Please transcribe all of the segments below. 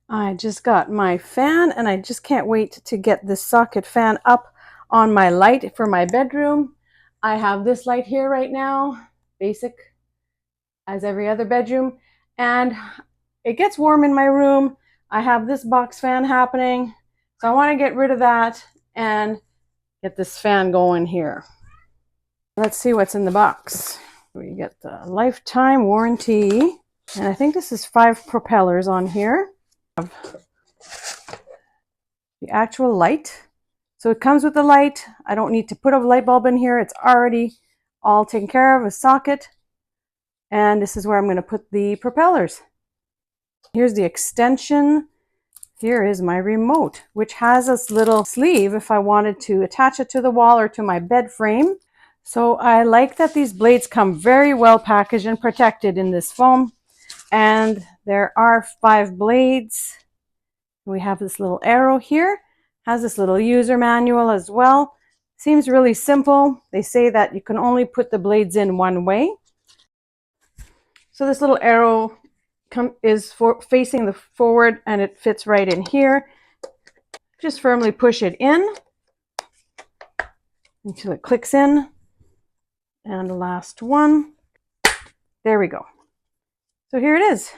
I just got my fan and I just can't wait to get this socket fan up on my light for my bedroom. I have this light here right now, basic as every other bedroom, and it gets warm in my room. I have this box fan happening, so I want to get rid of that and get this fan going here. Let's see what's in the box. We get the lifetime warranty, and I think this is 5 propellers on here. The actual light. So it comes with the light. I don't need to put a light bulb in here. It's already all taken care of, a socket. And this is where I'm going to put the propellers. Here's the extension. Here is my remote, which has this little sleeve if I wanted to attach it to the wall or to my bed frame. So I like that these blades come very well packaged and protected in this foam. And there are 5 blades. We have this little arrow here, has this little user manual as well. Seems really simple. They say that you can only put the blades in one way. So this little arrow is facing the forward and it fits right in here. Just firmly push it in until it clicks in. And the last one. There we go. So here it is.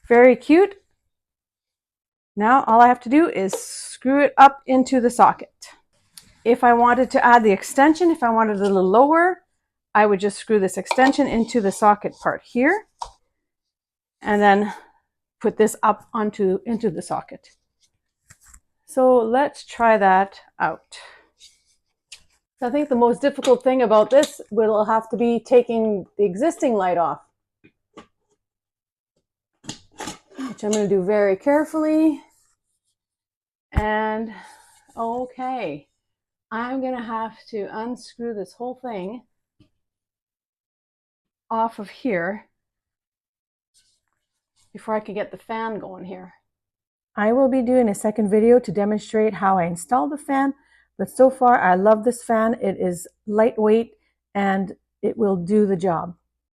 Very cute. Now all I have to do is screw it up into the socket. If I wanted to add the extension, if I wanted it a little lower, I would just screw this extension into the socket part here and then put this up into the socket. So let's try that out. I think the most difficult thing about this will have to be taking the existing light off, which I'm going to do very carefully. And okay, I'm going to have to unscrew this whole thing off of here before I can get the fan going here. I will be doing a second video to demonstrate how I install the fan, but so far I love this fan. It is lightweight and it will do the job.